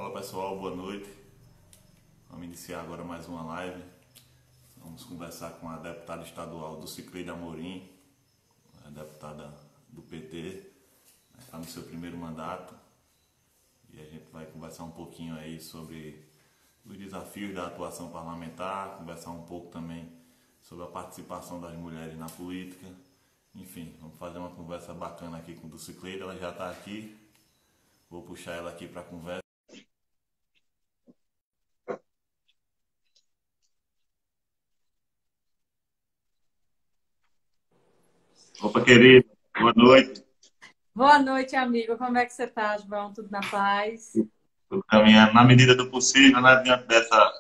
Fala pessoal, boa noite. Vamos iniciar agora mais uma live. Vamos conversar com a deputada estadual do Cicleide Amorim, a deputada do PT, está no seu primeiro mandato. E a gente vai conversar um pouquinho aí sobre os desafios da atuação parlamentar, conversar um pouco também sobre a participação das mulheres na política. Enfim, vamos fazer uma conversa bacana aqui com o do Cicleide. Ela já está aqui. Vou puxar ela aqui para a conversa. Opa, querido, boa noite. Boa noite, amigo. Como é que você está, João? Tudo na paz? Tudo caminhando na medida do possível, né, diante dessas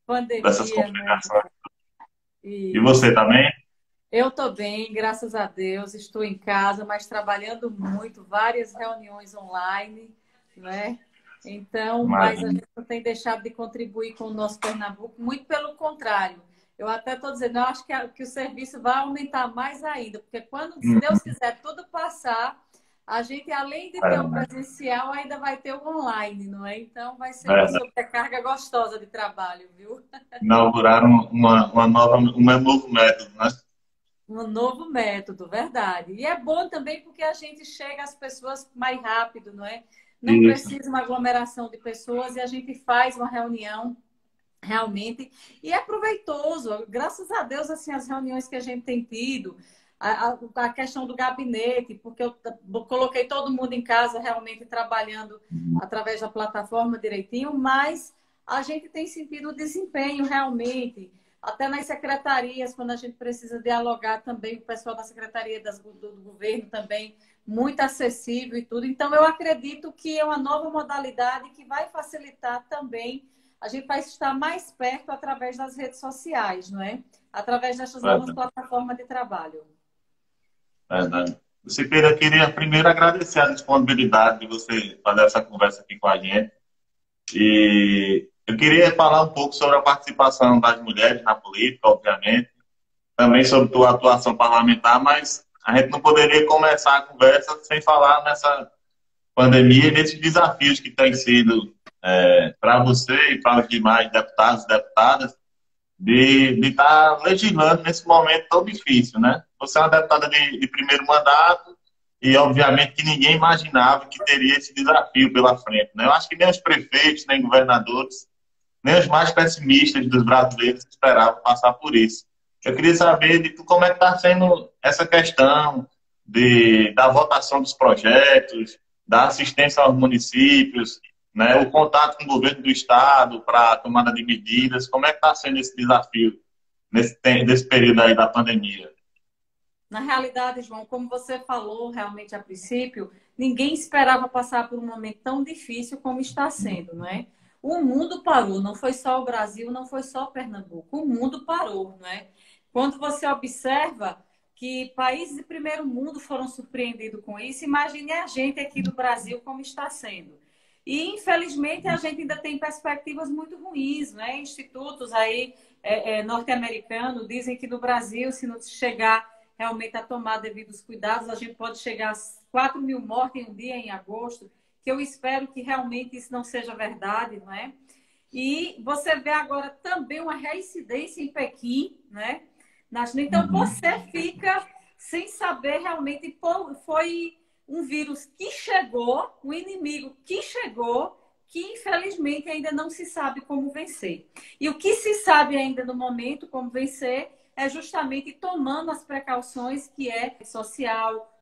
Pandemia, né? complicações. E Isso. você também? Eu estou bem, graças a Deus. Estou em casa, mas trabalhando muito, várias reuniões online, né? Então, mas a Imagina. gente não tem deixado de contribuir com o nosso Pernambuco, muito pelo contrário. Eu até estou dizendo, eu acho que o serviço vai aumentar mais ainda, porque quando, se Deus quiser, tudo passar, a gente, além de ter o É, presencial, ainda vai ter o online, não é? Então, vai ser uma verdade. sobrecarga gostosa de trabalho, viu? Inauguraram um novo método, né? Um novo método, verdade. E é bom também porque a gente chega às pessoas mais rápido, não é? Não Isso. precisa uma aglomeração de pessoas e a gente faz uma reunião realmente e é proveitoso. Graças a Deus, assim, as reuniões que a gente tem tido, a questão do gabinete, porque eu coloquei todo mundo em casa realmente trabalhando através da plataforma direitinho, mas a gente tem sentido o desempenho realmente. Até nas secretarias, quando a gente precisa dialogar também, o pessoal da secretaria do governo também, muito acessível e tudo. Então, eu acredito que é uma nova modalidade que vai facilitar também. A gente vai estar mais perto através das redes sociais, não é? Através dessas novas Verdade. plataformas de trabalho. Verdade. Eu queria primeiro agradecer a disponibilidade de você fazer essa conversa aqui com a gente. E eu queria falar um pouco sobre a participação das mulheres na política, obviamente, também sobre tua atuação parlamentar, mas a gente não poderia começar a conversa sem falar nessa pandemia e nesses desafios que têm sido para você e para os demais deputados e deputadas de estar legislando nesse momento tão difícil, né? Você é uma deputada de primeiro mandato e, obviamente, que ninguém imaginava que teria esse desafio pela frente, né? Eu acho que nem os prefeitos, nem governadores, nem os mais pessimistas dos brasileiros esperavam passar por isso. Eu queria saber de tu como é que está sendo essa questão da votação dos projetos, da assistência aos municípios, né, o contato com o governo do estado para a tomada de medidas. Como é que está sendo esse desafio nesse período aí da pandemia? Na realidade, João, como você falou realmente a princípio, ninguém esperava passar por um momento tão difícil como está sendo, não é? O mundo parou, não foi só o Brasil, não foi só Pernambuco, o mundo parou, não é? Quando você observa que países de primeiro mundo foram surpreendidos com isso, imagine a gente aqui do Brasil como está sendo. E, infelizmente, a gente ainda tem perspectivas muito ruins, né? Institutos aí norte-americanos dizem que no Brasil, se não chegar realmente a tomar devidos cuidados, a gente pode chegar a 4 mil mortes em um dia, em agosto, que eu espero que realmente isso não seja verdade, não é? E você vê agora também uma reincidência em Pequim, né? Então Uhum. você fica sem saber realmente, foi um vírus que chegou, um inimigo que chegou, que infelizmente ainda não se sabe como vencer. E o que se sabe ainda no momento como vencer é justamente tomando as precauções que é social,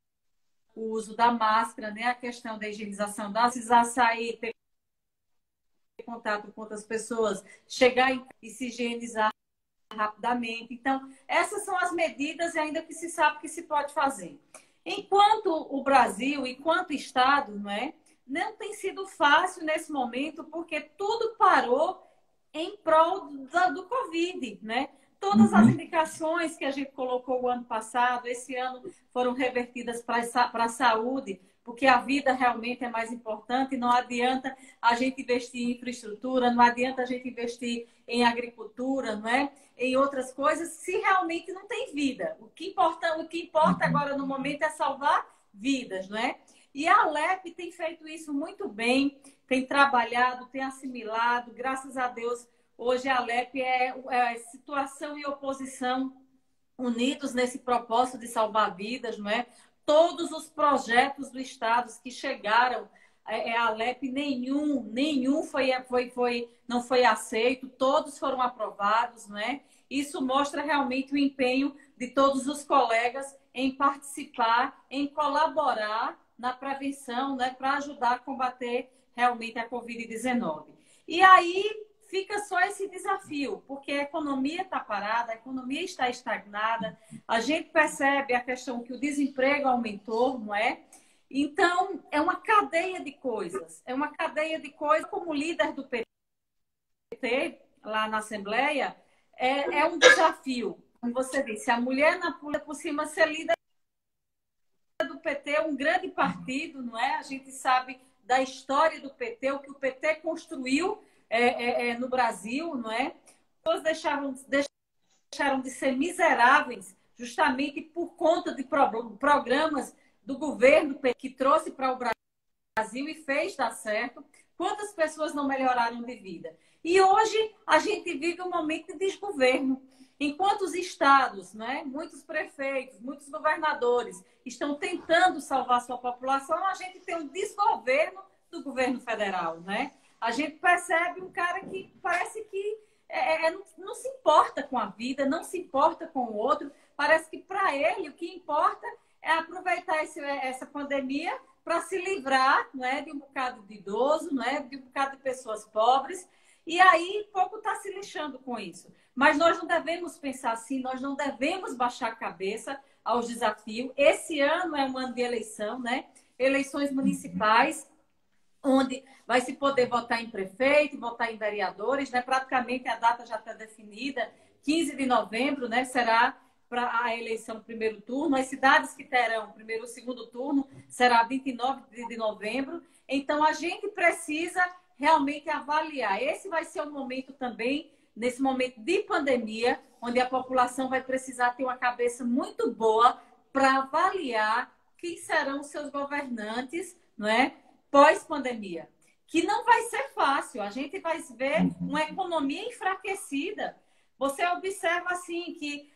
o uso da máscara, né? A questão da higienização, da precisar sair, ter contato com outras pessoas, chegar e se higienizar rapidamente. Então, essas são as medidas ainda que se sabe que se pode fazer. Enquanto o Brasil, enquanto Estado, não é? Não tem sido fácil nesse momento, porque tudo parou em prol do Covid, né? Todas as Uhum. indicações que a gente colocou o ano passado, esse ano foram revertidas para a saúde, porque a vida realmente é mais importante. Não adianta a gente investir em infraestrutura, não adianta a gente investir em agricultura, não é? Em outras coisas, se realmente não tem vida. O que importa Uhum. agora no momento é salvar vidas, não é? E a Alep tem feito isso muito bem, tem trabalhado, tem assimilado. Graças a Deus, hoje a Alep é situação e oposição unidos nesse propósito de salvar vidas, não é? Todos os projetos do Estado que chegaram a Alep, nenhum não foi aceito, todos foram aprovados, não é? Isso mostra realmente o empenho de todos os colegas em participar, em colaborar na prevenção, né, para ajudar a combater realmente a Covid-19. E aí fica só esse desafio, porque a economia está parada, a economia está estagnada, a gente percebe a questão que o desemprego aumentou, não é? Então, é uma cadeia de coisas. É uma cadeia de coisas. Como líder do PT, lá na Assembleia, é um desafio. Como você disse, a mulher na por cima ser líder do PT é um grande partido, não é? A gente sabe da história do PT, o que o PT construiu no Brasil, não é? Todos deixaram de ser miseráveis justamente por conta de programas do governo que trouxe para o Brasil e fez dar certo. Quantas pessoas não melhoraram de vida? E hoje a gente vive um momento de desgoverno. Enquanto os estados, né, muitos prefeitos, muitos governadores estão tentando salvar sua população, a gente tem um desgoverno do governo federal, né? A gente percebe um cara que parece que não se importa com a vida, não se importa com o outro. Parece que para ele o que importa é aproveitar essa pandemia para se livrar, não é, de um bocado de idoso, não é, de um bocado de pessoas pobres. E aí pouco está se lixando com isso. Mas nós não devemos pensar assim, nós não devemos baixar a cabeça aos desafios. Esse ano é um ano de eleição, né? Eleições municipais, onde vai se poder votar em prefeito, votar em vereadores, né? Praticamente a data já está definida, 15 de novembro, né? Será para a eleição do primeiro turno. As cidades que terão primeiro e segundo turno será 29 de novembro. Então, a gente precisa realmente avaliar. Esse vai ser um momento também, nesse momento de pandemia, onde a população vai precisar ter uma cabeça muito boa para avaliar quem serão os seus governantes, não é? Pós-pandemia. Que não vai ser fácil. A gente vai ver uma economia enfraquecida. Você observa assim que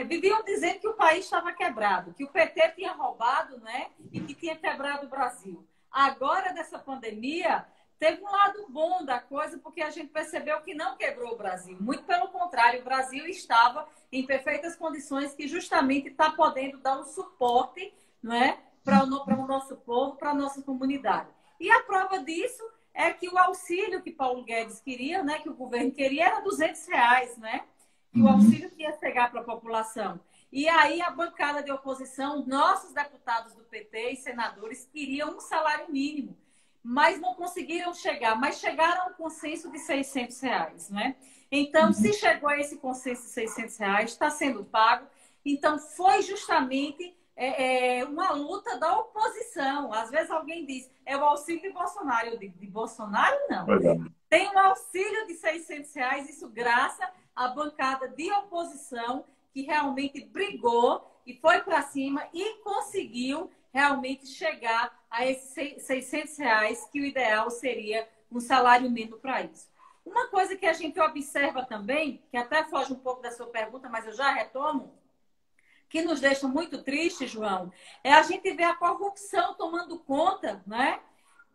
viviam dizendo que o país estava quebrado, que o PT tinha roubado, né? E que tinha quebrado o Brasil. Agora, dessa pandemia, teve um lado bom da coisa, porque a gente percebeu que não quebrou o Brasil. Muito pelo contrário, o Brasil estava em perfeitas condições, que justamente está podendo dar um suporte, não é, para o nosso povo, para a nossa comunidade. E a prova disso é que o auxílio que Paulo Guedes queria, né, que o governo queria, era R$ 200, né? Que o auxílio que ia chegar para a população. E aí a bancada de oposição, nossos deputados do PT e senadores queriam um salário mínimo, mas não conseguiram chegar, mas chegaram ao consenso de R$ 600, né? Então, se chegou a esse consenso de R$ 600, está sendo pago. Então, foi justamente uma luta da oposição. Às vezes alguém diz, é o auxílio de Bolsonaro. Eu digo, de Bolsonaro, não. Tem um auxílio de R$ 600, isso graças à bancada de oposição, que realmente brigou e foi para cima e conseguiu realmente chegar a esses R$ 600, que o ideal seria um salário mínimo para isso. Uma coisa que a gente observa também, que até foge um pouco da sua pergunta, mas eu já retomo, que nos deixa muito triste, João, é a gente ver a corrupção tomando conta, né,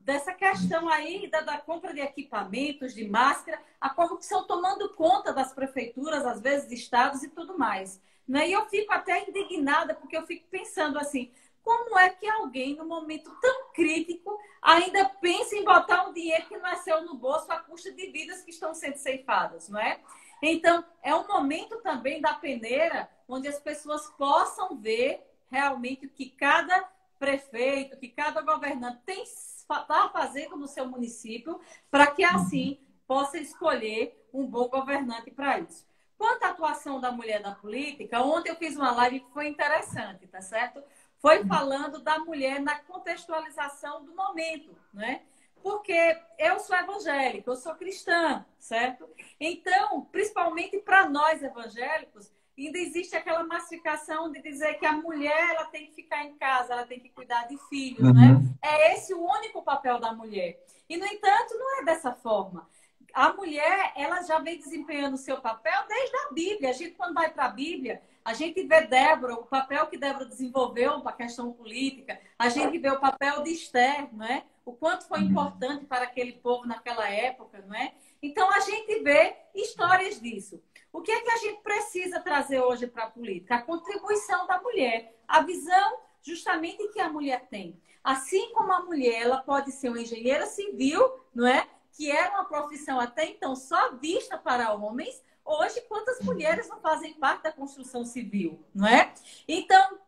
dessa questão aí da compra de equipamentos, de máscara, a corrupção tomando conta das prefeituras, às vezes de estados e tudo mais. Né? E eu fico até indignada, porque eu fico pensando assim, como é que alguém, num momento tão crítico, ainda pensa em botar um dinheiro que não é seu no bolso à custa de vidas que estão sendo ceifadas, não é? Então, é um momento também da peneira, onde as pessoas possam ver realmente o que cada prefeito, que cada governante está fazendo no seu município, para que assim possa escolher um bom governante para isso. Quanto à atuação da mulher na política, ontem eu fiz uma live que foi interessante, tá certo? Foi falando da mulher na contextualização do momento, né? Porque eu sou evangélica, eu sou cristã, certo? Então, principalmente para nós evangélicos, Ainda existe aquela massificação de dizer que a mulher ela tem que ficar em casa, ela tem que cuidar de filhos, né? É esse o único papel da mulher. E, no entanto, não é dessa forma. A mulher, ela já vem desempenhando o seu papel desde a Bíblia. A gente, quando vai para a Bíblia, a gente vê Débora, o papel que Débora desenvolveu para a questão política. A gente vê o papel de Esther, não é? O quanto foi importante para aquele povo naquela época, não é? Então, a gente vê histórias disso. O que é que a gente precisa trazer hoje para a política? A contribuição da mulher, a visão justamente que a mulher tem. Assim como a mulher, ela pode ser uma engenheira civil, não é? Que era uma profissão até então só vista para homens. Hoje, quantas mulheres não fazem parte da construção civil, não é? Então,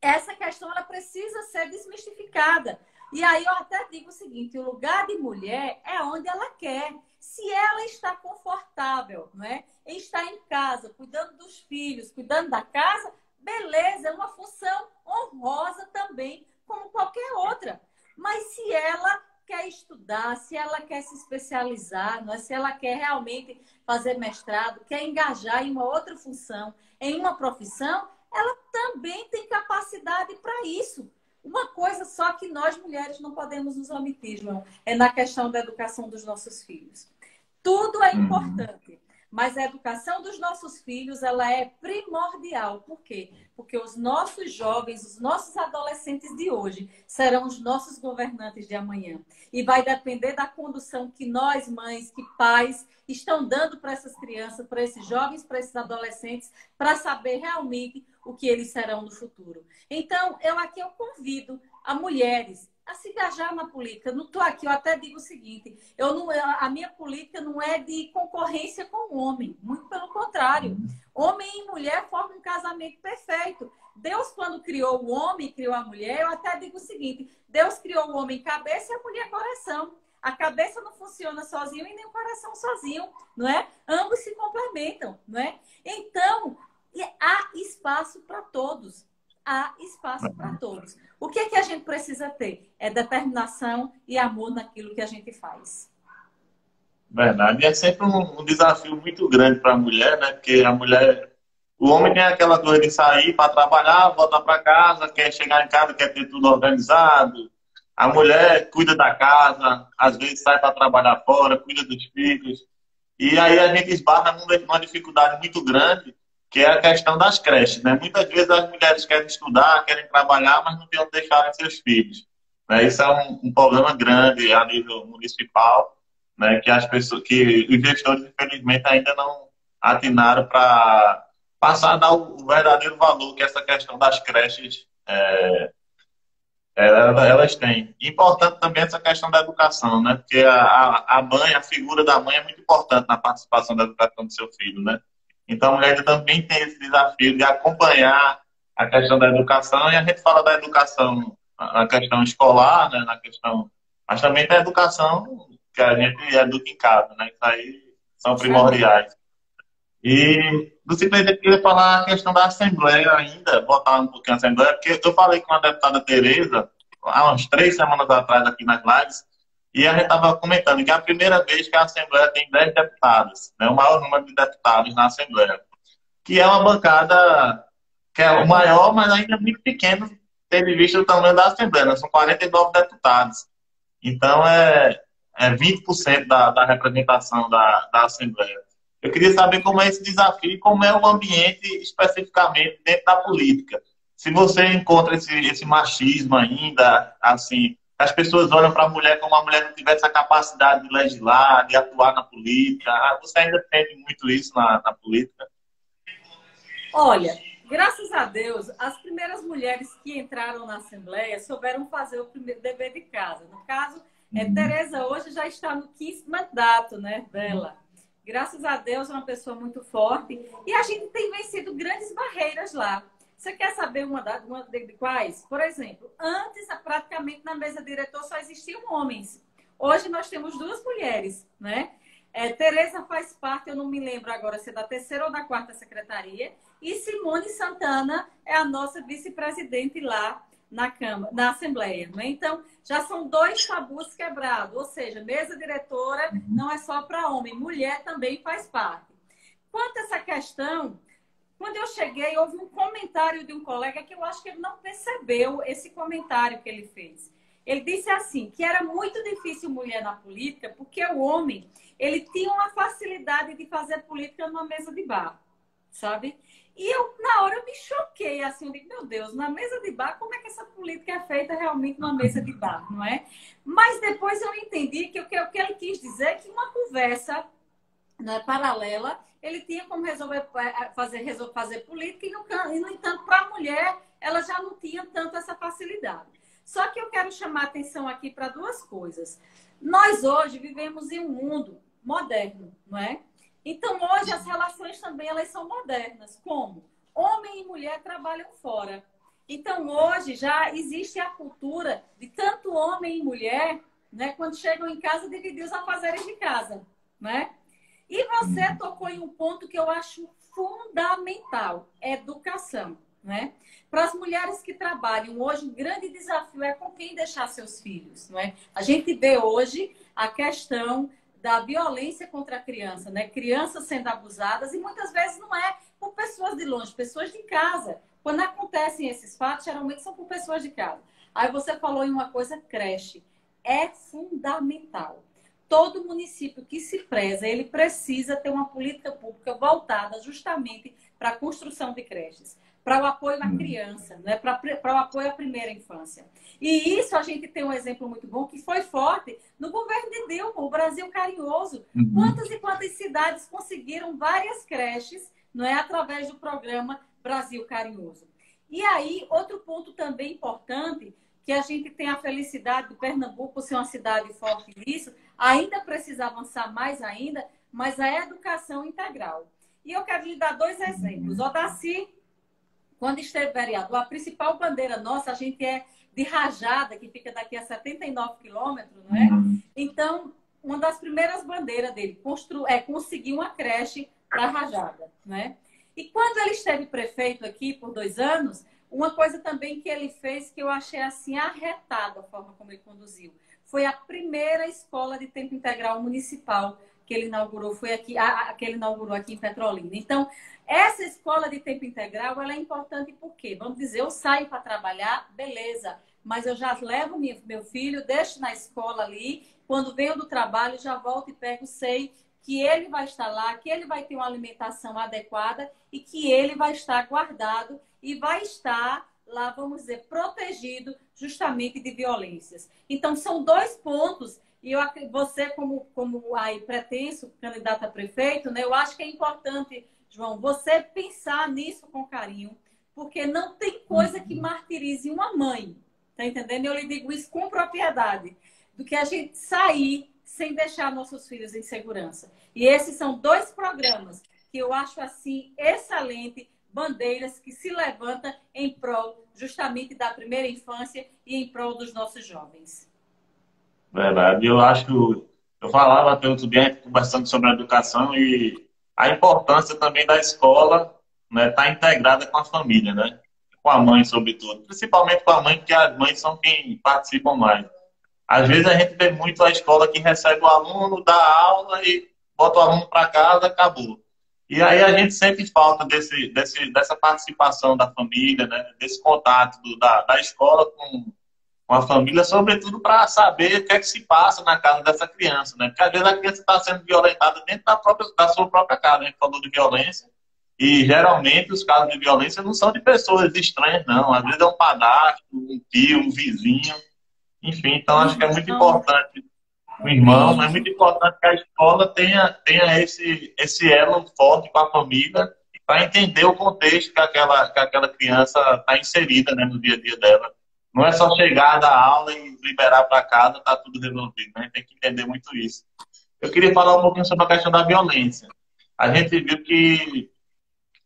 essa questão ela precisa ser desmistificada. E aí eu até digo o seguinte, o lugar de mulher é onde ela quer. Se ela está confortável, não é? Em estar em casa, cuidando dos filhos, cuidando da casa, beleza, é uma função honrosa também, como qualquer outra. Mas se ela quer estudar, se ela quer se especializar, não é? Se ela quer realmente fazer mestrado, quer engajar em uma outra função, em uma profissão, ela também tem capacidade para isso. Uma coisa só que nós mulheres não podemos nos omitir, João, é na questão da educação dos nossos filhos. Tudo é importante, mas a educação dos nossos filhos ela é primordial. Por quê? Porque os nossos jovens, os nossos adolescentes de hoje serão os nossos governantes de amanhã. E vai depender da condução que nós, mães, que pais, estão dando para essas crianças, para esses jovens, para esses adolescentes, para saber realmente o que eles serão no futuro. Então, eu convido a mulheres a se engajar na política. Não estou aqui, eu até digo o seguinte, a minha política não é de concorrência com o homem, muito pelo contrário. Homem e mulher formam um casamento perfeito. Deus, quando criou o homem, criou a mulher, eu até digo o seguinte, Deus criou o homem cabeça e a mulher coração. A cabeça não funciona sozinho e nem o coração sozinho, não é? Ambos se complementam, não é? Então, há espaço para todos. Há espaço para todos. O que é que a gente precisa ter? É determinação e amor naquilo que a gente faz. Verdade. E é sempre um desafio muito grande para a mulher, né? Porque a mulher, o homem tem aquela coisa de sair para trabalhar, voltar para casa, quer chegar em casa, quer ter tudo organizado. A mulher cuida da casa, às vezes sai para trabalhar fora, cuida dos filhos. E aí a gente esbarra numa dificuldade muito grande, que é a questão das creches, né? Muitas vezes as mulheres querem estudar, querem trabalhar, mas não têm onde deixar seus filhos. Né? Isso é um problema grande a nível municipal, né? Que as pessoas, que os gestores, infelizmente, ainda não atinaram para passar a dar o verdadeiro valor que essa questão das creches elas têm. Importante também essa questão da educação, né? Porque a mãe, a figura da mãe é muito importante na participação da educação do seu filho, né? Então a mulher também tem esse desafio de acompanhar a questão da educação, e a gente fala da educação, a questão escolar, né? Na questão, mas também da educação que a gente educa em casa, né? Isso aí são primordiais. E você queria falar a questão da Assembleia ainda, voltar um pouquinho a Assembleia, porque eu falei com a deputada Tereza há umas 3 semanas atrás aqui nas lives, e a gente estava comentando que é a primeira vez que a Assembleia tem 10 deputados, né, o maior número de deputados na Assembleia, que é uma bancada que é o maior, mas ainda muito pequeno, tendo visto o tamanho da Assembleia, né, são 49 deputados. Então, é 20% da representação da Assembleia. Eu queria saber como é esse desafio e como é o ambiente especificamente dentro da política. Se você encontra esse machismo ainda, assim, as pessoas olham para a mulher como a mulher não tivesse a capacidade de legislar, de atuar na política. Você ainda sente muito isso na política? Olha, graças a Deus, as primeiras mulheres que entraram na Assembleia souberam fazer o primeiro dever de casa. No caso, Tereza hoje já está no 5º mandato, né, dela. Graças a Deus, é uma pessoa muito forte. E a gente tem vencido grandes barreiras lá. Você quer saber uma de quais? Por exemplo, antes, praticamente na mesa diretora só existiam homens. Hoje nós temos 2 mulheres, né? Tereza faz parte, eu não me lembro agora se é da 3ª ou da 4ª secretaria. E Simone Santana é a nossa vice-presidente lá na Assembleia. Né? Então, já são 2 tabus quebrados. Ou seja, mesa diretora não é só para homem, mulher também faz parte. Quanto a essa questão, Quando eu cheguei, houve um comentário de um colega que eu acho que ele não percebeu esse comentário que ele fez. Ele disse assim, que era muito difícil mulher na política, porque o homem, ele tinha uma facilidade de fazer política numa mesa de bar, sabe? E eu, na hora, eu me choquei, assim, eu digo, meu Deus, na mesa de bar, como é que essa política é feita realmente numa mesa de bar, não é? Mas depois eu entendi que o que ele quis dizer é que uma conversa, né, paralela, ele tinha como resolver fazer política e, no entanto, para a mulher, ela já não tinha tanto essa facilidade. Só que eu quero chamar a atenção aqui para duas coisas. Nós hoje vivemos em um mundo moderno, não é? Então, hoje as relações também elas são modernas. Como? Homem e mulher trabalham fora. Então, hoje já existe a cultura de tanto homem e mulher, né, quando chegam em casa, dividir os afazeres de casa, né? E você tocou em um ponto que eu acho fundamental, educação, né? Para as mulheres que trabalham hoje, o grande desafio é com quem deixar seus filhos, não é? A gente vê hoje a questão da violência contra a criança, né? Crianças sendo abusadas e muitas vezes não é por pessoas de longe, pessoas de casa. Quando acontecem esses fatos, geralmente são por pessoas de casa. Aí você falou em uma coisa, creche. É fundamental. Todo município que se preza, ele precisa ter uma política pública voltada justamente para a construção de creches, para o apoio à criança, né? Para o apoio à primeira infância. E isso a gente tem um exemplo muito bom que foi forte no governo de Dilma, o Brasil Carinhoso. Quantas e quantas cidades conseguiram várias creches, não é, através do programa Brasil Carinhoso. E aí, outro ponto também importante, que a gente tem a felicidade de Pernambuco ser uma cidade forte nisso, ainda precisa avançar mais ainda, mas a educação integral. E eu quero lhe dar dois exemplos. O Daci, quando esteve vereador, a principal bandeira nossa, a gente é de Rajada, que fica daqui a 79 quilômetros, não é? Então, uma das primeiras bandeiras dele é conseguir uma creche para Rajada, né? E quando ele esteve prefeito aqui por 2 anos, uma coisa também que ele fez que eu achei assim arretada a forma como ele conduziu. Foi a primeira escola de tempo integral municipal que ele inaugurou, foi aqui, que ele inaugurou aqui em Petrolina. Então, essa escola de tempo integral, ela é importante porque, vamos dizer, eu saio para trabalhar, beleza, mas eu já levo meu filho, deixo na escola ali, quando venho do trabalho, já volto e pego, sei que ele vai estar lá, que ele vai ter uma alimentação adequada e que ele vai estar guardado e vai estar lá, vamos dizer, protegido justamente de violências. Então, são 2 pontos, e você, como aí pretenso, candidato a prefeito, né, eu acho que é importante, João, você pensar nisso com carinho, porque não tem coisa que martirize uma mãe, tá entendendo? Eu lhe digo isso com propriedade, do que a gente sair sem deixar nossos filhos em segurança. E esses são 2 programas que eu acho, assim, excelente, bandeiras que se levantam em prol justamente da primeira infância e em prol dos nossos jovens. Verdade. Eu falava até outro dia, a gente conversando sobre a educação e a importância também da escola, né, estar integrada com a família, né? Com a mãe, sobretudo. Principalmente com a mãe, porque as mães são quem participam mais. Às vezes a gente vê muito a escola que recebe o aluno, dá aula e bota o aluno para casa, acabou. E aí a gente sente falta dessa participação da família, né? Desse contato da escola com a família, sobretudo para saber o que é que se passa na casa dessa criança, né? Porque às vezes a criança está sendo violentada dentro da sua própria casa. A gente falou de violência e geralmente os casos de violência não são de pessoas estranhas, não. Às vezes é um padrasto, um tio, um vizinho. Enfim, então acho que é muito importante o irmão, é muito importante que a escola tenha esse elo forte com a família para entender o contexto que aquela criança está inserida, né, no dia a dia dela. Não é só chegar da aula e liberar para casa, está tudo resolvido, né? Tem que entender muito isso. Eu queria falar um pouquinho sobre a questão da violência. A gente viu que,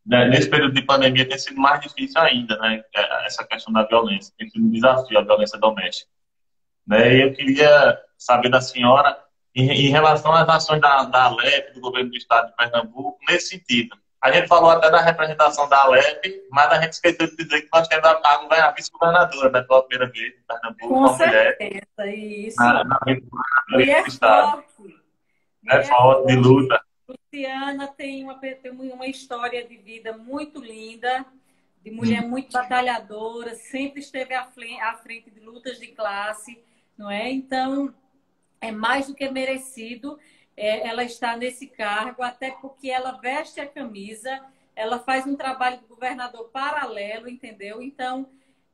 né, nesse período de pandemia tem sido mais difícil ainda, né? Essa questão da violência, tem sido um desafio, a violência doméstica. Né? E eu queria saber da senhora, em relação às ações da Alep, do governo do estado de Pernambuco, nesse sentido. A gente falou até da representação da Alep, mas a gente esqueceu de dizer que nós temos a vice-governadora, né, pela primeira vez em Pernambuco, Com uma certeza, mulher isso. na Mulher do estado. forte. É Mulher forte, de forte, luta. Luciana tem uma história de vida muito linda, de mulher muito batalhadora, sempre esteve à frente de lutas de classe, não é? Então, é mais do que merecido ela estar nesse cargo, até porque ela veste a camisa, ela faz um trabalho de governador paralelo, entendeu? Então,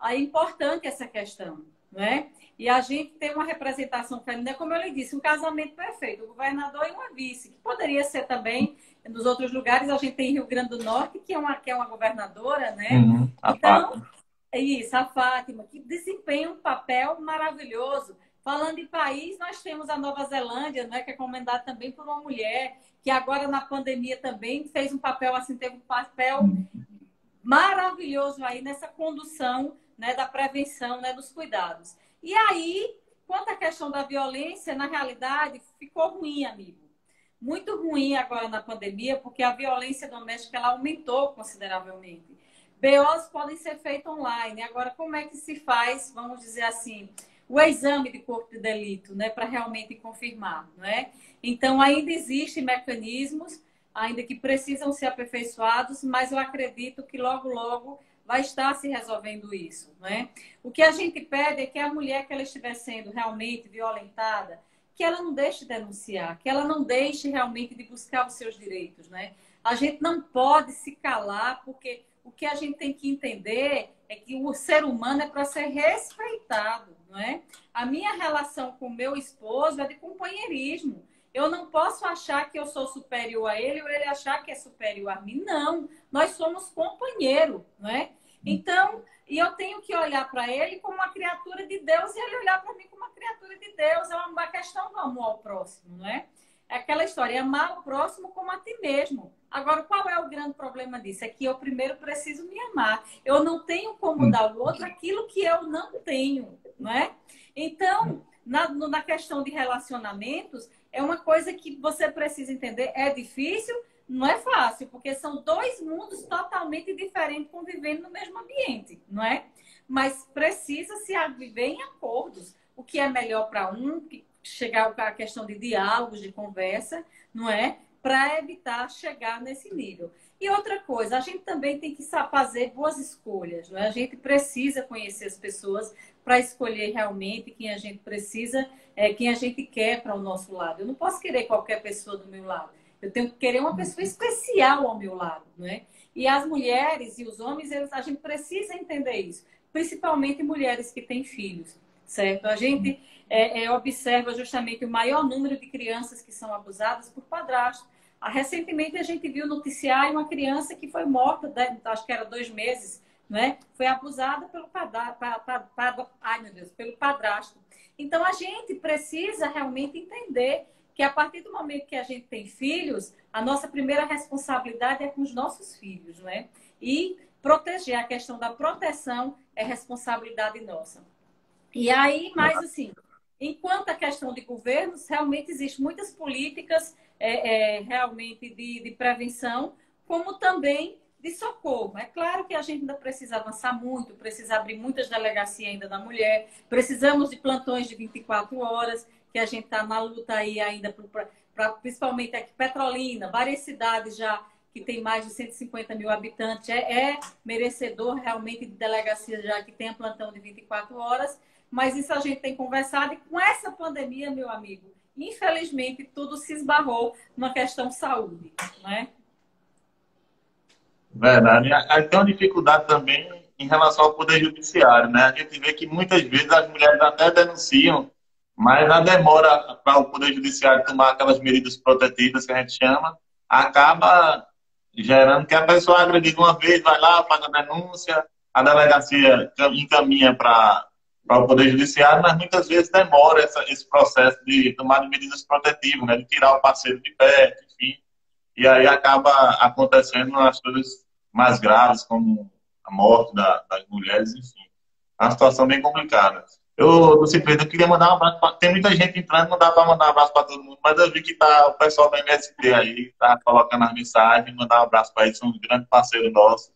é importante essa questão, né? E a gente tem uma representação feminina, como eu lhe disse, um casamento perfeito, o governador e uma vice, que poderia ser também nos outros lugares. A gente tem Rio Grande do Norte, que é uma governadora, né? Uhum. A Então, Fátima. é isso, a Fátima, que desempenha um papel maravilhoso. Falando em país, nós temos a Nova Zelândia, né, que é comandada também por uma mulher, que agora na pandemia também fez um papel, assim, teve um papel maravilhoso aí nessa condução, né, da prevenção, né, dos cuidados. E aí, quanto à questão da violência, na realidade, ficou ruim, amigo. Muito ruim agora na pandemia, porque a violência doméstica ela aumentou consideravelmente. BOs podem ser feitos online. Agora, como é que se faz, vamos dizer assim, o exame de corpo de delito, né, para realmente confirmar, né? Então, ainda existem mecanismos, ainda que precisam ser aperfeiçoados, mas eu acredito que logo, logo vai estar se resolvendo isso, né? O que a gente pede é que a mulher que ela estiver sendo realmente violentada, que ela não deixe de denunciar, que ela não deixe realmente de buscar os seus direitos, né? A gente não pode se calar, porque o que a gente tem que entender é que o ser humano é para ser respeitado, não é? A minha relação com o meu esposo é de companheirismo. Eu não posso achar que eu sou superior a ele ou ele achar que é superior a mim. Não, nós somos companheiro, não é? Então, e eu tenho que olhar para ele como uma criatura de Deus e ele olhar para mim como uma criatura de Deus. É uma questão do amor ao próximo, não é? É aquela história, amar o próximo como a ti mesmo. Agora, qual é o grande problema disso? É que eu primeiro preciso me amar. Eu não tenho como dar ao outro aquilo que eu não tenho, não é? Então, na questão de relacionamentos, é uma coisa que você precisa entender. É difícil, não é fácil, porque são dois mundos totalmente diferentes convivendo no mesmo ambiente, não é? Mas precisa se viver em acordos. O que é melhor para um, chegar à questão de diálogos, de conversa, não é? Para evitar chegar nesse nível. E outra coisa, a gente também tem que fazer boas escolhas, não é? A gente precisa conhecer as pessoas para escolher realmente quem a gente precisa, quem a gente quer para o nosso lado. Eu não posso querer qualquer pessoa do meu lado. Eu tenho que querer uma pessoa especial ao meu lado, não é? E as mulheres e os homens, a gente precisa entender isso. Principalmente mulheres que têm filhos, certo? A gente observa justamente o maior número de crianças que são abusadas por padrasto. Recentemente a gente viu noticiar uma criança que foi morta, acho que era 2 meses, né? Foi abusada pelo pelo padrasto. Então a gente precisa realmente entender que a partir do momento que a gente tem filhos, a nossa primeira responsabilidade é com os nossos filhos, né? E proteger, a questão da proteção é responsabilidade nossa. E aí, mais assim, enquanto a questão de governos, realmente existem muitas políticas realmente de prevenção, como também de socorro. É claro que a gente ainda precisa avançar muito, precisa abrir muitas delegacias ainda da mulher, precisamos de plantões de 24 horas, que a gente está na luta aí ainda, principalmente aqui, Petrolina, várias cidades já que tem mais de 150 mil habitantes, merecedor realmente de delegacia já que tem plantão de 24 horas, mas isso a gente tem conversado e com essa pandemia, meu amigo, infelizmente tudo se esbarrou numa questão de saúde, né? Verdade. Aí tem uma dificuldade também em relação ao Poder Judiciário, né? A gente vê que muitas vezes as mulheres até denunciam, mas a demora para o Poder Judiciário tomar aquelas medidas protetivas que a gente chama, acaba gerando que a pessoa agredida uma vez, vai lá, faz a denúncia, a delegacia encaminha para o Poder Judiciário, mas muitas vezes demora esse processo de tomar de medidas protetivas, né? De tirar o parceiro de perto, enfim. E aí acaba acontecendo as coisas mais graves, como a morte das mulheres, enfim. É uma situação bem complicada. Eu queria mandar um abraço. Tem muita gente entrando, não dá para mandar um abraço para todo mundo, mas eu vi que tá o pessoal da MST aí, tá colocando as mensagens, mandar um abraço para eles, são um grande parceiro nosso.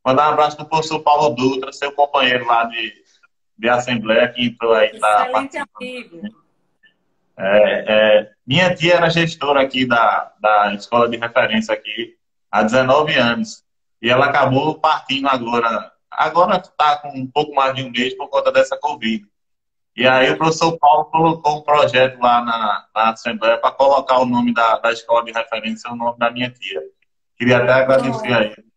Mandar um abraço para o professor Paulo Dutra, seu companheiro lá de Assembleia, que entrou aí, tá Excelente participando. amigo. Minha tia era gestora aqui da escola de referência aqui há 19 anos. E ela acabou partindo agora. Agora está com um pouco mais de um mês por conta dessa Covid. E aí o professor Paulo colocou um projeto lá na Assembleia para colocar o nome da escola de referência, o nome da minha tia. Queria até agradecer a Pronto. ele.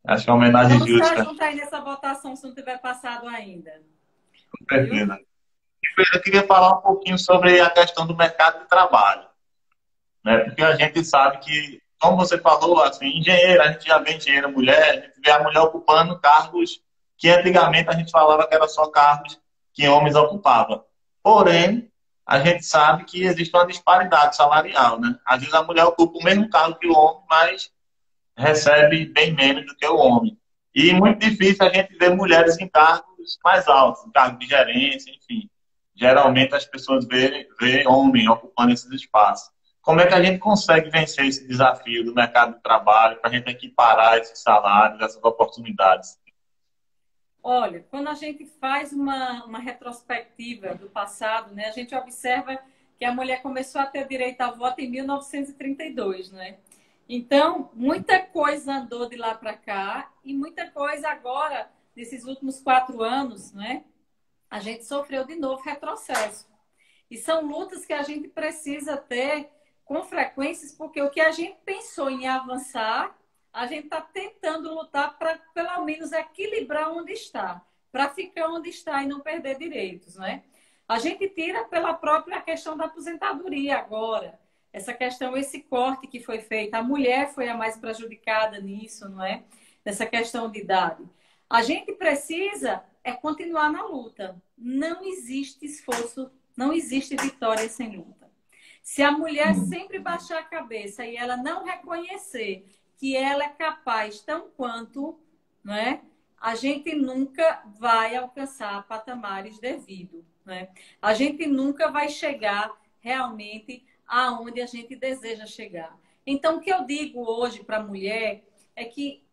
Acho que é uma homenagem Vamos estar justa, juntos aí nessa votação se não tiver passado ainda. com Viu? certeza. Eu queria falar um pouquinho sobre a questão do mercado de trabalho, né? Porque a gente sabe que, como você falou, assim, engenheira, a gente já vê engenheira mulher, a gente vê a mulher ocupando cargos que antigamente a gente falava que era só cargos que homens ocupavam. Porém, a gente sabe que existe uma disparidade salarial, né? Às vezes a mulher ocupa o mesmo cargo que o homem, mas recebe bem menos do que o homem. E muito difícil a gente ver mulheres em cargos mais altos, em cargos de gerência, enfim. Geralmente as pessoas vê homem ocupando esses espaços. Como é que a gente consegue vencer esse desafio do mercado de trabalho para a gente equiparar esses salários, essas oportunidades? Olha, quando a gente faz uma retrospectiva do passado, né, a gente observa que a mulher começou a ter direito ao voto em 1932, né? Então, muita coisa andou de lá para cá e muita coisa agora, nesses últimos 4 anos, né? A gente sofreu de novo retrocesso. E são lutas que a gente precisa ter com frequências, porque o que a gente pensou em avançar, a gente está tentando lutar para, pelo menos, equilibrar onde está, para ficar onde está e não perder direitos, né? A gente tira pela própria questão da aposentadoria agora. Essa questão, esse corte que foi feito, a mulher foi a mais prejudicada nisso, não é? Nessa questão de idade. A gente precisa continuar na luta. Não existe esforço, não existe vitória sem luta. Se a mulher sempre baixar a cabeça e ela não reconhecer que ela é capaz tão quanto, não é? A gente nunca vai alcançar patamares devidos, né? A gente nunca vai chegar realmente aonde a gente deseja chegar. Então, o que eu digo hoje para a mulher é que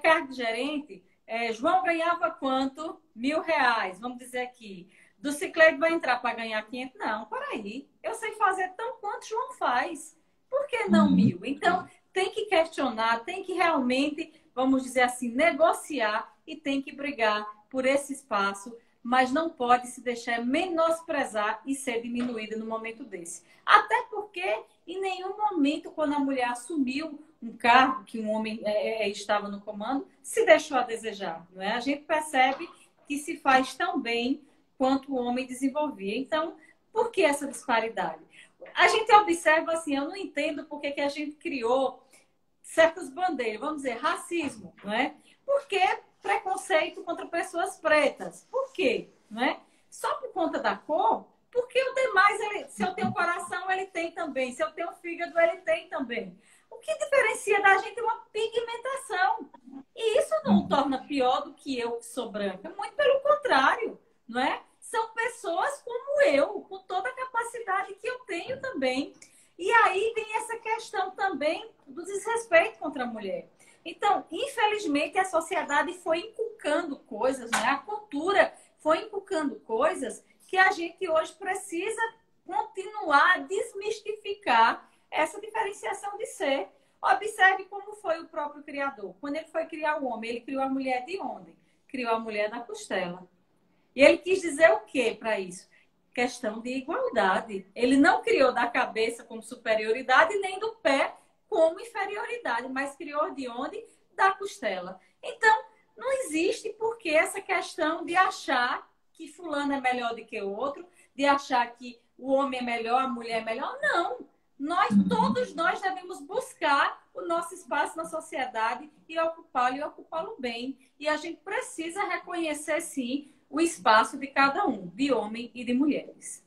cargo de gerente, João ganhava quanto? R$ 1.000, vamos dizer aqui. Do Cicleide vai entrar para ganhar 500? Não, peraí. Eu sei fazer tão quanto João faz. Por que não 1.000? Então, tem que questionar, tem que realmente, vamos dizer assim, negociar e tem que brigar por esse espaço, mas não pode se deixar menosprezar e ser diminuída no momento desse. Até porque, em nenhum momento, quando a mulher assumiu um cargo que um homem estava no comando, se deixou a desejar. Não é? A gente percebe que se faz tão bem quanto o homem desenvolvia. Então, por que essa disparidade? A gente observa assim, eu não entendo por que a gente criou certas bandeiras, vamos dizer, racismo, não é? Por que preconceito contra pessoas pretas? Por quê? Não é? Só por conta da cor? Porque o demais, se eu tenho coração, ele tem também. Se eu tenho fígado, ele tem também. O que diferencia da gente é uma pigmentação. E isso não o torna pior do que eu que sou branca. Muito pelo contrário, não é? São pessoas como eu, com toda a capacidade que eu tenho também. E aí vem essa questão também do desrespeito contra a mulher. Então, infelizmente, a sociedade foi inculcando coisas, né? A cultura foi inculcando coisas que a gente hoje precisa continuar a desmistificar essa diferenciação de ser. Observe como foi o próprio Criador. Quando ele foi criar o homem, ele criou a mulher de onde? Criou a mulher da costela. E ele quis dizer o quê para isso? Questão de igualdade. Ele não criou da cabeça como superioridade, nem do pé como inferioridade, mas criou de onde? Da costela. Então, não existe por que essa questão de achar que fulano é melhor do que o outro, de achar que o homem é melhor, a mulher é melhor. Não. Todos nós devemos buscar o nosso espaço na sociedade e ocupá-lo bem. E a gente precisa reconhecer, sim, o espaço de cada um, de homem e de mulheres.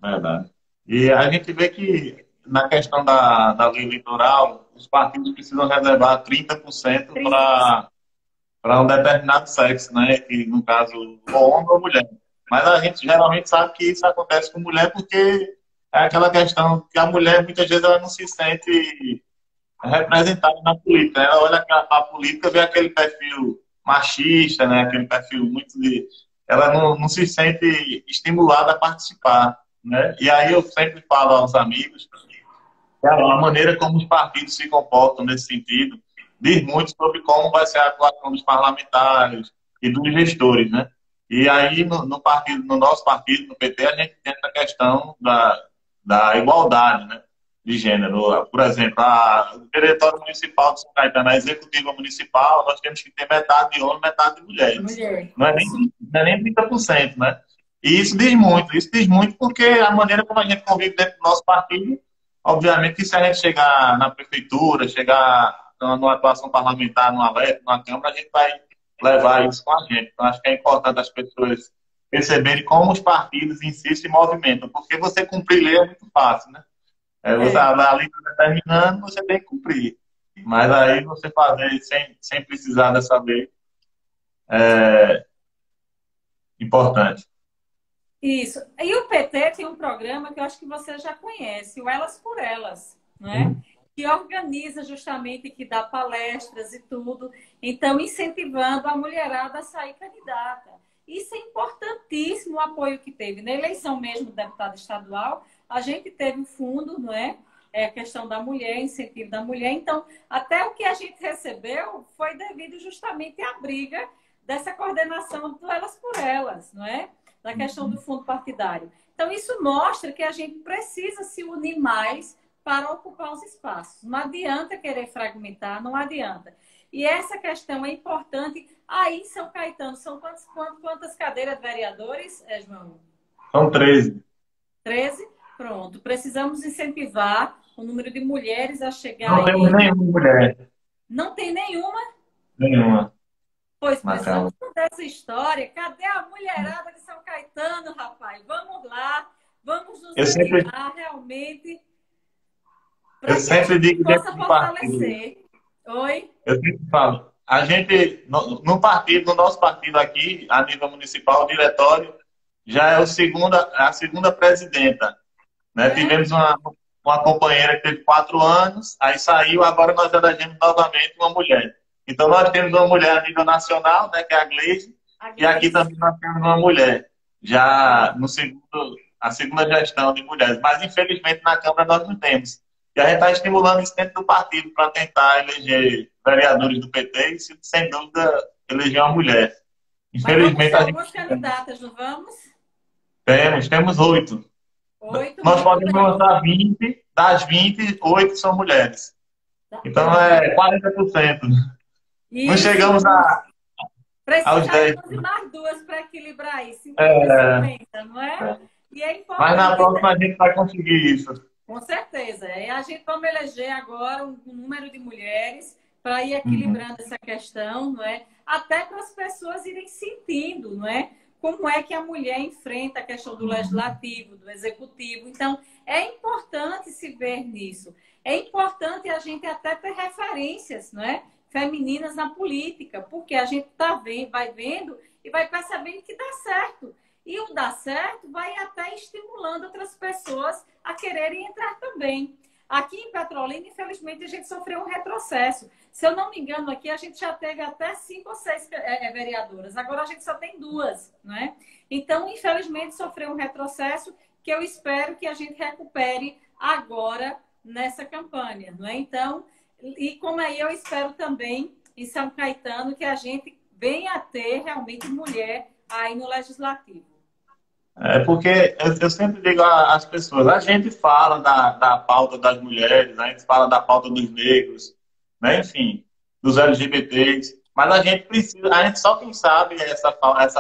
Verdade. E a gente vê que na questão da lei eleitoral, os partidos precisam reservar 30% 30%. para um determinado sexo, né? Que no caso, ou homem ou mulher. Mas a gente geralmente sabe que isso acontece com mulher porque é aquela questão que a mulher muitas vezes ela não se sente representada na política. Ela olha para a política, vê aquele perfil machista, né? Aquele perfil muito de. Ela não se sente estimulada a participar. né? E aí eu sempre falo aos amigos, a maneira como os partidos se comportam nesse sentido diz muito sobre como vai ser a atuação dos parlamentares e dos gestores, né? E aí, no partido, no nosso partido, no PT, a gente tem essa questão da igualdade, né, de gênero. Por exemplo, o diretório municipal de São Caetano, a executiva municipal, nós temos que ter metade de homens, metade de mulheres. Mulher. Não é nem 30%, né? E isso diz muito porque a maneira como a gente convive dentro do nosso partido, obviamente que se a gente chegar na prefeitura, chegar numa atuação parlamentar, numa LEP, numa Câmara, a gente vai levar isso com a gente. Então, acho que é importante as pessoas perceberem como os partidos em si se movimentam, porque você cumprir lei é muito fácil, né? A lei está determinando, você tem que cumprir. Mas aí você fazer sem precisar dessa lei é importante. Isso. E o PT tem um programa que eu acho que você já conhece, o Elas por Elas, né? Que organiza justamente, que dá palestras e tudo, então incentivando a mulherada a sair candidata. Isso é importantíssimo, o apoio que teve. Na eleição mesmo do deputado estadual, a gente teve o fundo, não é? É a questão da mulher, incentivo da mulher. Então, até o que a gente recebeu foi devido justamente à briga dessa coordenação do Elas por Elas, não é? Da questão do fundo partidário. Então, isso mostra que a gente precisa se unir mais para ocupar os espaços. Não adianta querer fragmentar, não adianta. E essa questão é importante. Aí, em São Caetano, são quantas cadeiras de vereadores, João? São 13. 13? Pronto. Precisamos incentivar o número de mulheres a chegar Não temos aí. nenhuma mulher. Não tem nenhuma? Nenhuma Pois na precisamos Câmara. dessa história. Cadê a mulherada de São Caetano, rapaz? Vamos lá, vamos nos Eu sempre, animar realmente eu para que a sempre gente digo dentro possa do partido. fortalecer. Oi? Eu sempre falo, a gente, no partido, no nosso partido aqui, a nível municipal, o diretório já é a segunda presidenta, né? É? Tivemos uma companheira que teve 4 anos, aí saiu, agora nós elegemos novamente uma mulher. Então nós temos uma mulher a nível nacional, né, que é a Gleisi, A e aqui Gleice. também nós temos uma mulher, já no segundo, a segunda gestão de mulheres. Mas infelizmente na Câmara nós não temos. E a gente está estimulando isso dentro do partido para tentar eleger vereadores do PT e, sem dúvida, eleger uma mulher. Mas vamos Infelizmente ter a gente algumas candidatas, não vamos? temos 8. 8, Nós muito podemos bem. lançar 20, das 20, 8 são mulheres. Então Pronto. é 40%. Não Isso, chegamos vamos. aos 10. Precisaríamos de mais duas para equilibrar isso. 50 e É, 50, não é? E é mas na importante. próxima a gente vai conseguir isso. Com certeza. E a gente vamos eleger agora um número de mulheres para ir Uhum. equilibrando essa questão, não é? Até para as pessoas irem sentindo, não é? Como é que a mulher enfrenta a questão do legislativo, do executivo. Então, é importante se ver nisso. É importante a gente até ter referências, não é? Femininas na política, porque a gente vai vendo e vai percebendo que dá certo. E o dar certo vai até estimulando outras pessoas a quererem entrar também. Aqui em Petrolina, infelizmente, a gente sofreu um retrocesso. Se eu não me engano, aqui a gente já teve até 5 ou 6 vereadoras. Agora a gente só tem 2, né? Então, infelizmente, sofreu um retrocesso que eu espero que a gente recupere agora nessa campanha, não é? Então, e como aí eu espero também em São Caetano que a gente venha a ter realmente mulher aí no legislativo. É porque eu sempre digo às pessoas, a gente fala da pauta das mulheres, a gente fala da pauta dos negros, né? Enfim, dos LGBTs, mas a gente só quem sabe essa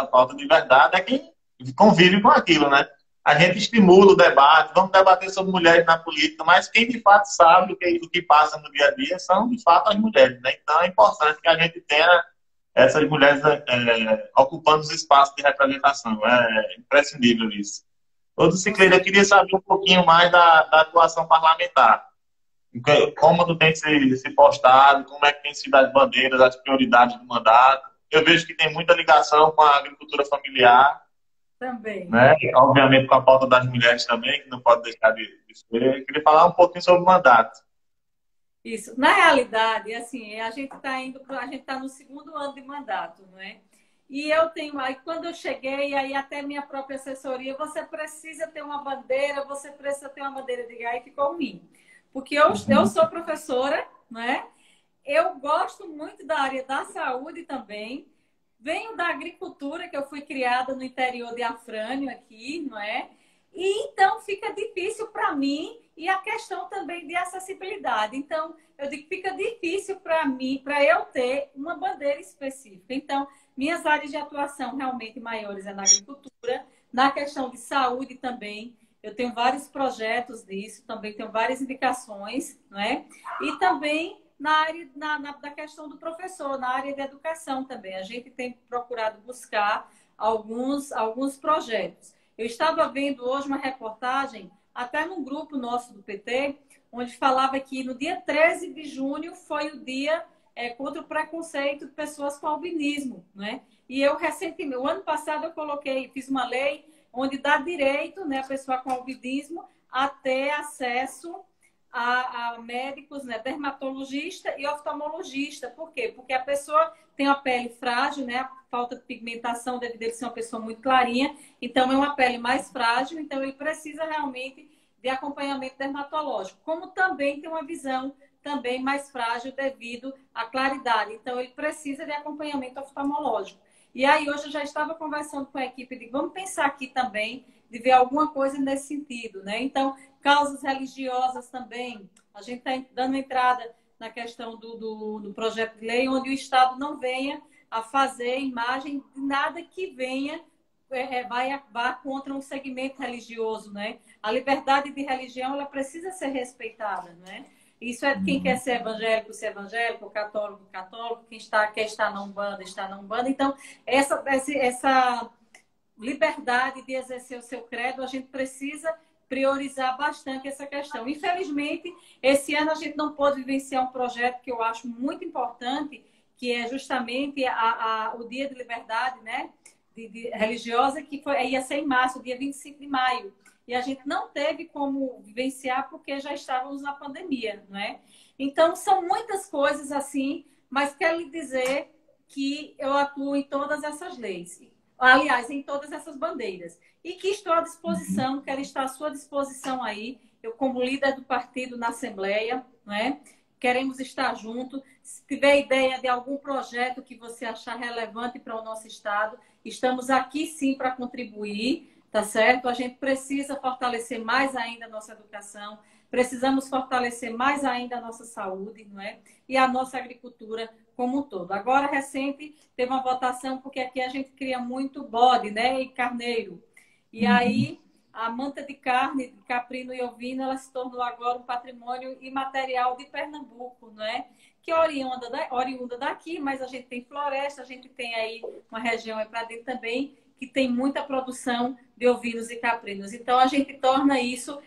pauta de verdade é quem convive com aquilo, né? A gente estimula o debate, vamos debater sobre mulheres na política, mas quem de fato sabe o que passa no dia a dia são de fato as mulheres, né? Então é importante que a gente tenha essas mulheres ocupando os espaços de representação. É imprescindível isso. Ô, Cicleide, eu queria saber um pouquinho mais da atuação parlamentar. Como tu tem se postado, como é que tem sido as bandeiras, as prioridades do mandato. Eu vejo que tem muita ligação com a agricultura familiar, Também. né? Obviamente com a pauta das mulheres também, que não pode deixar de ser. Eu queria falar um pouquinho sobre o mandato. Isso. Na realidade, assim, a gente está no segundo ano de mandato, não é? E eu tenho, aí quando eu cheguei, aí até minha própria assessoria, você precisa ter uma bandeira, você precisa ter uma bandeira de aí ficou ruim. Porque eu sou professora, né? Eu gosto muito da área da saúde também. Venho da agricultura, que eu fui criada no interior de Afrânio aqui, não é? E então fica difícil para mim e a questão também de acessibilidade. Então, eu digo que fica difícil para mim, para eu ter uma bandeira específica. Então, minhas áreas de atuação realmente maiores é na agricultura, na questão de saúde também. Eu tenho vários projetos disso, também tenho várias indicações, né? E também na área da questão do professor, na área de educação também. A gente tem procurado buscar alguns projetos. Eu estava vendo hoje uma reportagem, até num grupo nosso do PT, onde falava que no dia 13 de junho foi o dia contra o preconceito de pessoas com albinismo, né? E eu recentemente, o ano passado eu fiz uma lei onde dá direito, né, a pessoa com albinismo a ter acesso a médicos, né, dermatologista e oftalmologista. Por quê? Porque a pessoa tem a pele frágil, né, a falta de pigmentação devido a ser uma pessoa muito clarinha, então é uma pele mais frágil, então ele precisa realmente de acompanhamento dermatológico, como também tem uma visão também mais frágil devido à claridade, então ele precisa de acompanhamento oftalmológico. E aí hoje eu já estava conversando com a equipe de vamos pensar aqui também de ver alguma coisa nesse sentido, né? Então, causas religiosas também. A gente está dando entrada na questão do projeto de lei, onde o Estado não venha a fazer imagem de nada que venha vá contra um segmento religioso, né? A liberdade de religião ela precisa ser respeitada, né? Isso é quem quer ser evangélico, católico, quer estar na Umbanda, está na Umbanda. Então, essa liberdade de exercer o seu credo, a gente precisa priorizar bastante essa questão. Infelizmente, esse ano a gente não pôde vivenciar um projeto que eu acho muito importante, que é justamente o Dia de Liberdade, né, religiosa, que ia ser em março, dia 25 de maio. E a gente não teve como vivenciar porque já estávamos na pandemia, né? Então, são muitas coisas assim, mas quero lhe dizer que eu atuo em todas essas leis. Aliás, em todas essas bandeiras. E que estou à disposição, quero estar à sua disposição aí. Eu, como líder do partido na Assembleia, né? Queremos estar juntos. Se tiver ideia de algum projeto que você achar relevante para o nosso Estado, estamos aqui sim para contribuir. Tá certo? A gente precisa fortalecer mais ainda a nossa educação, precisamos fortalecer mais ainda a nossa saúde, não é? E a nossa agricultura como um todo. Agora, recente, teve uma votação, porque aqui a gente cria muito bode, né? E carneiro. E aí, a manta de carne, de caprino e ovino, ela se tornou agora um patrimônio imaterial de Pernambuco, não é? Que é oriunda daqui, mas a gente tem floresta, a gente tem aí uma região aí para dentro também, que tem muita produção de ovinos e caprinos. Então, a gente torna isso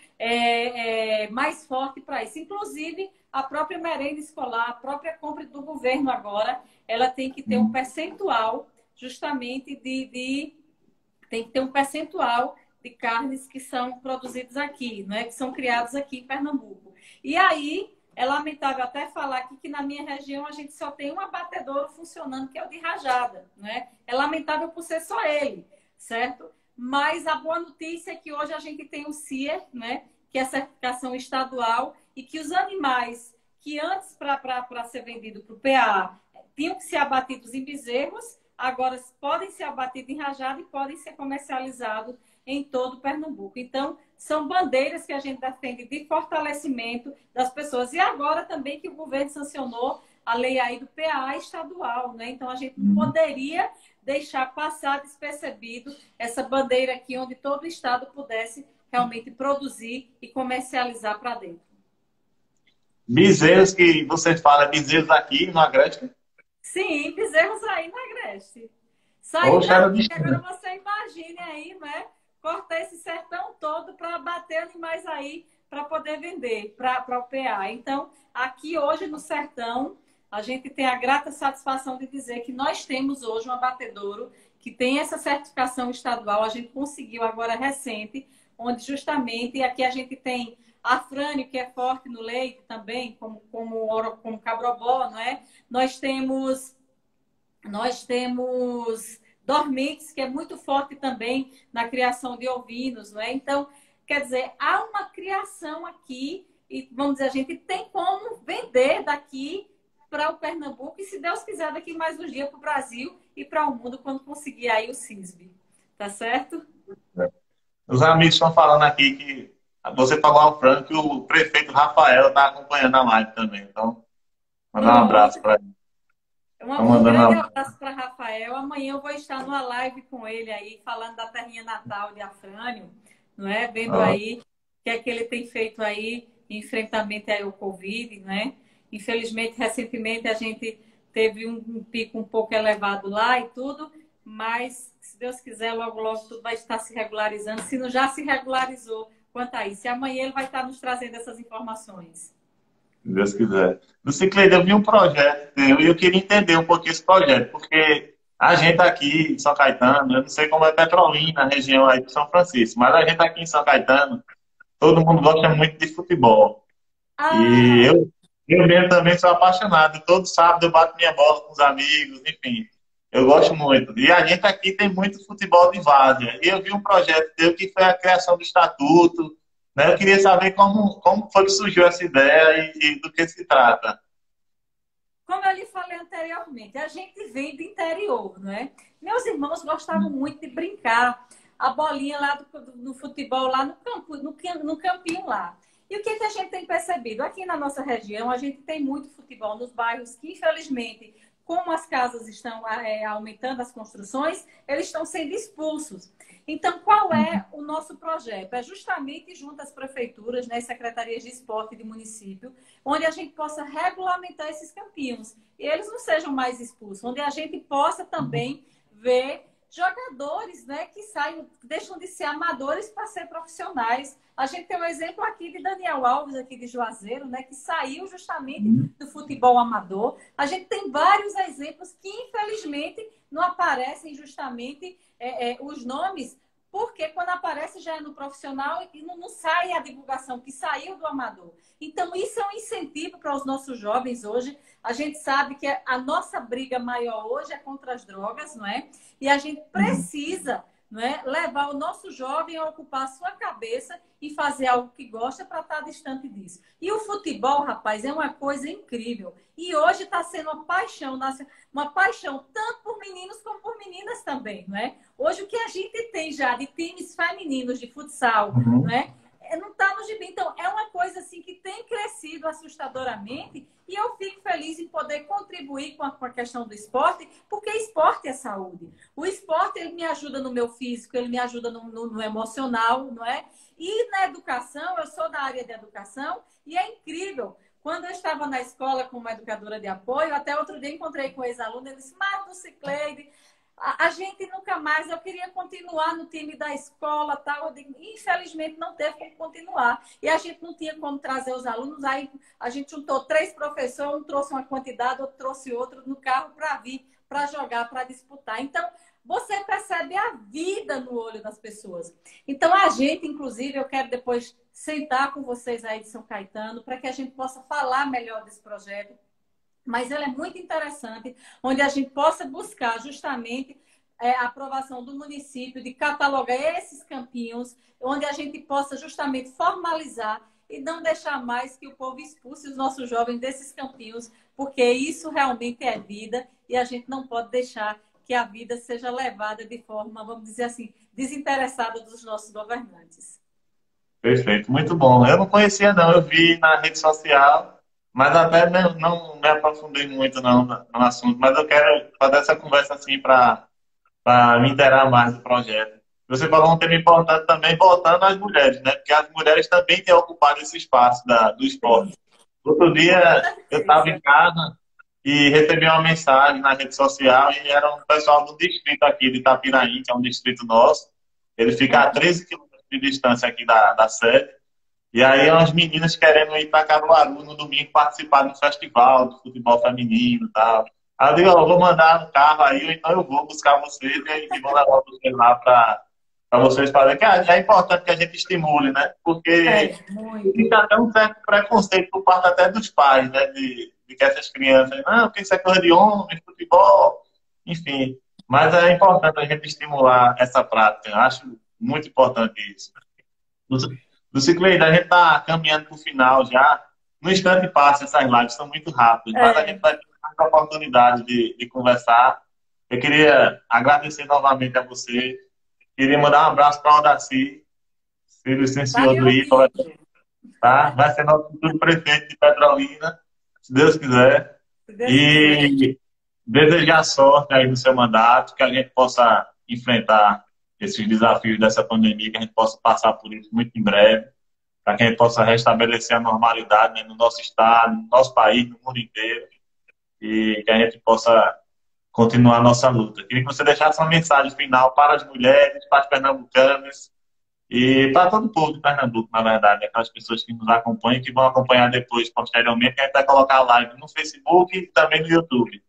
mais forte para isso. Inclusive, a própria merenda escolar, a própria compra do governo agora, ela tem que ter um percentual justamente tem que ter um percentual de carnes que são produzidas aqui, né? Que são criadas aqui em Pernambuco. E aí, é lamentável até falar aqui que na minha região a gente só tem um abatedouro funcionando, que é o de Rajada, né? É lamentável por ser só ele, certo? Mas a boa notícia é que hoje a gente tem o CIE, né? Que é a certificação estadual, e que os animais que antes, para ser vendido para o PA, tinham que ser abatidos em bezerros, agora podem ser abatidos em Rajada e podem ser comercializados em todo o Pernambuco. Então, são bandeiras que a gente defende de fortalecimento das pessoas. E agora também que o governo sancionou a lei aí do PA estadual, né? Então, a gente não poderia deixar passar despercebido essa bandeira aqui, onde todo o estado pudesse realmente produzir e comercializar para dentro. Bezerros que você fala, bezerros aqui no Agreste? Sim, bezerros aí no Agreste. Saindo daqui, agora você imagine aí, né? Cortar esse sertão todo para bater animais aí para poder vender para o PA. Então, aqui hoje no sertão, a gente tem a grata satisfação de dizer que nós temos hoje um abatedouro que tem essa certificação estadual. A gente conseguiu agora recente, onde justamente aqui a gente tem a Afrânio, que é forte no leite também, como cabrobó, não é? Nós temos dormentes, que é muito forte também na criação de ovinos, não é? Então, quer dizer, há uma criação aqui e, vamos dizer, a gente tem como vender daqui para o Pernambuco e, se Deus quiser, daqui mais uns dias para o Brasil e para o mundo quando conseguir aí o CISB. Tá certo? Os amigos estão falando aqui que você falou ao Franco que o prefeito Rafael está acompanhando a live também. Então, mandar um abraço Pronto. para ele. Estão Um mandando um grande abraço. abraço para Rafael. Amanhã eu vou estar numa live com ele aí, falando da terrinha natal de Afrânio, não é? Vendo Ó, aí o que é que ele tem feito aí em enfrentamento aí ao Covid, né? Infelizmente, recentemente a gente teve um pico um pouco elevado lá e tudo, mas se Deus quiser, logo, logo tudo vai estar se regularizando, se não já se regularizou quanto a isso. E amanhã ele vai estar nos trazendo essas informações. se Deus quiser. No Cicleide, eu vi um projeto teu e eu queria entender um pouquinho esse projeto, porque a gente aqui em São Caetano, eu não sei como é Petrolina, a região aí de São Francisco, mas a gente aqui em São Caetano, todo mundo gosta muito de futebol. E Ah, eu mesmo também sou apaixonado. Todo sábado eu bato minha bola com os amigos, enfim. Eu gosto muito. E a gente aqui tem muito futebol de várzea. E eu vi um projeto teu que foi a criação do estatuto. Né? Eu queria saber como foi que surgiu essa ideia e do que se trata. como eu lhe falei anteriormente, a gente vem do interior, não é? Meus irmãos gostavam muito de brincar. A bolinha lá do futebol, lá no campo, no campinho lá. E o que, que a gente tem percebido? Aqui na nossa região, a gente tem muito futebol nos bairros que, infelizmente, como as casas estão aumentando as construções, eles estão sendo expulsos. Então, qual é o nosso projeto? É justamente junto às prefeituras, né, secretarias de esporte de município, onde a gente possa regulamentar esses campinhos e eles não sejam mais expulsos, onde a gente possa também ver jogadores, né, que saem, deixam de ser amadores para ser profissionais. A gente tem um exemplo aqui de Daniel Alves, aqui de Juazeiro, né, que saiu justamente do futebol amador. A gente tem vários exemplos que, infelizmente, não aparecem justamente os nomes, porque quando aparece já é no profissional e não sai a divulgação que saiu do amador. Então, isso é um incentivo para os nossos jovens hoje. A gente sabe que a nossa briga maior hoje é contra as drogas, não é? E a gente precisa, não é, levar o nosso jovem a ocupar a sua cabeça e fazer algo que gosta para estar distante disso. E o futebol, rapaz, é uma coisa incrível. E hoje está sendo uma paixão tanto por meninos como por meninas também, não é? Hoje o que a gente tem já de times femininos de futsal, não Uhum. é? Não está no gibi. Então, é uma coisa assim que tem crescido assustadoramente e eu fico feliz em poder contribuir com a questão do esporte, porque esporte é saúde. O esporte, ele me ajuda no meu físico, ele me ajuda no emocional, não é? E na educação, eu sou da área de educação e é incrível. Quando eu estava na escola como educadora de apoio, até outro dia encontrei com ex-aluno, ele disse, Marta Cicleide, a gente nunca mais, eu queria continuar no time da escola, tal. Eu digo, infelizmente não teve como continuar. E a gente não tinha como trazer os alunos, aí a gente juntou 3 professores, um trouxe uma quantidade, outro trouxe outro no carro para vir, para jogar, para disputar. Então, você percebe a vida no olho das pessoas. Então, a gente, inclusive, eu quero depois sentar com vocês aí de São Caetano, para que a gente possa falar melhor desse projeto, mas ele é muito interessante, onde a gente possa buscar justamente a aprovação do município de catalogar esses campinhos, onde a gente possa justamente formalizar e não deixar mais que o povo expulse os nossos jovens desses campinhos, porque isso realmente é vida e a gente não pode deixar que a vida seja levada de forma, vamos dizer assim, desinteressada dos nossos governantes. Perfeito, muito bom. Eu não conhecia, não. Eu vi na rede social, mas até não me aprofundei muito no assunto. Mas eu quero fazer essa conversa assim para me inteirar mais do projeto. Você falou um tema importante também, voltando às mulheres, né? Porque as mulheres também têm ocupado esse espaço do esporte. Sim, Outro com dia eu estava em certeza. casa e recebi uma mensagem na rede social e era um pessoal do distrito aqui de Itapiraí, que é um distrito nosso. Ele fica a 13 quilômetros de distância aqui da sede. E aí umas meninas querendo ir para Caruaru no domingo participar do festival do futebol feminino e tal. Aí eu digo, ó, eu vou mandar no carro aí, ou então eu vou buscar vocês e vou levar vocês lá para vocês fazerem. Que é importante que a gente estimule, né? Porque Muito. fica até um certo preconceito por parte até dos pais, né? De que essas crianças, não, porque isso é coisa de homem, futebol, enfim. Mas é importante a gente estimular essa prática. Eu acho muito importante isso. Luci Cleide, a gente está caminhando para o final já. No instante passa, essas lives são muito rápidas, mas a gente É, vai ter muita oportunidade de conversar. Eu queria agradecer novamente a você. Queria mandar um abraço para o Audaci, se licenciou valeu, do IPA, amigo. tá? Vai ser nosso futuro prefeito de Petrolina, se Deus quiser. Se Deus quiser. E desejar sorte aí no seu mandato, que a gente possa enfrentar esses desafios dessa pandemia, que a gente possa passar por isso muito em breve, para que a gente possa restabelecer a normalidade, né, no nosso estado, no nosso país, no mundo inteiro, e que a gente possa continuar a nossa luta. Queria que você deixasse uma mensagem final para as mulheres, para as pernambucanas e para todo o povo de Pernambuco, na verdade, aquelas pessoas que nos acompanham e que vão acompanhar depois, posteriormente, que a gente vai colocar a live no Facebook e também no YouTube.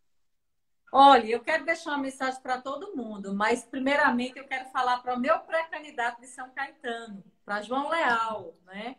Olha, eu quero deixar uma mensagem para todo mundo, mas primeiramente eu quero falar para o meu pré-candidato de São Caetano, para João Leal, né?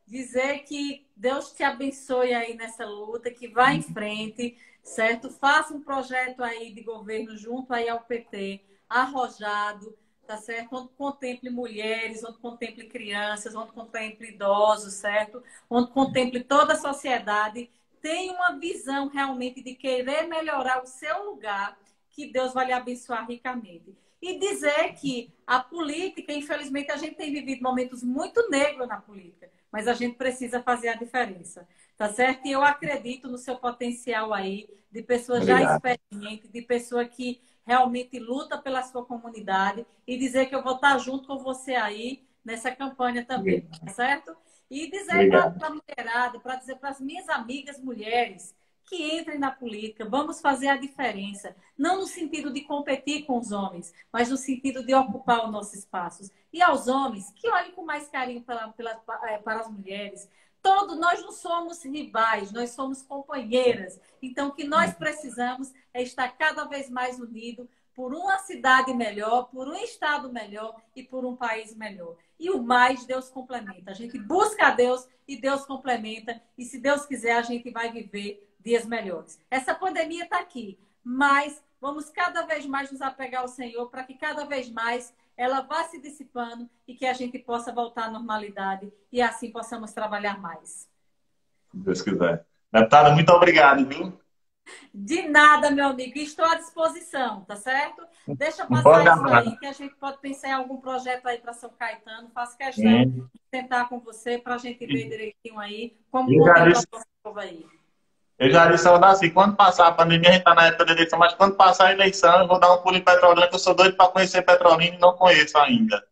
Dizer que Deus te abençoe aí nessa luta, que vá em frente, certo? Faça um projeto aí de governo junto aí ao PT, arrojado, tá certo? Onde contemple mulheres, onde contemple crianças, onde contemple idosos, certo? Onde contemple toda a sociedade, tem uma visão realmente de querer melhorar o seu lugar, que Deus vai lhe abençoar ricamente. E dizer que a política, infelizmente, a gente tem vivido momentos muito negros na política, mas a gente precisa fazer a diferença, tá certo? E eu acredito no seu potencial aí, de pessoa já Obrigado. experiente, de pessoa que realmente luta pela sua comunidade, e dizer que eu vou estar junto com você aí nessa campanha também, tá certo? E dizer para Obrigado. a mulherada, para dizer para as minhas amigas mulheres que entrem na política, vamos fazer a diferença. Não no sentido de competir com os homens, mas no sentido de ocupar os nossos espaços. E aos homens, que olhem com mais carinho para as mulheres. Todos nós não somos rivais, nós somos companheiras. Então, o que nós precisamos é estar cada vez mais unidos por uma cidade melhor, por um estado melhor e por um país melhor. E o mais Deus complementa. A gente busca a Deus e Deus complementa. E se Deus quiser, a gente vai viver dias melhores. Essa pandemia está aqui, mas vamos cada vez mais nos apegar ao Senhor para que cada vez mais ela vá se dissipando e que a gente possa voltar à normalidade e assim possamos trabalhar mais. Se Deus quiser. Deputada, muito obrigado, viu? De nada, meu amigo. Estou à disposição, tá certo? Deixa Não pode passar isso amarrar. aí, que a gente pode pensar em algum projeto aí para São Caetano. Faço questão Sim. de sentar com você para a gente ver direitinho aí como Eu já contemplar disse, o nosso povo aí. eu já disse ao Daci, quando passar a pandemia, a gente está na época da eleição, mas quando passar a eleição, eu vou dar um pulo em Petrolina, que eu sou doido para conhecer Petrolina e não conheço ainda.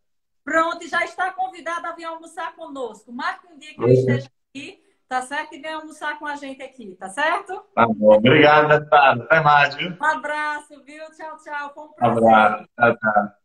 Pronto, já está convidado a vir almoçar conosco. Marque um dia que eu esteja aqui, tá certo? E venha almoçar com a gente aqui, tá certo? Tá bom. Obrigado, deputado. Até mais, viu? Um abraço, viu? Tchau, tchau. Foi um Um abraço. prazer. Tchau, tchau.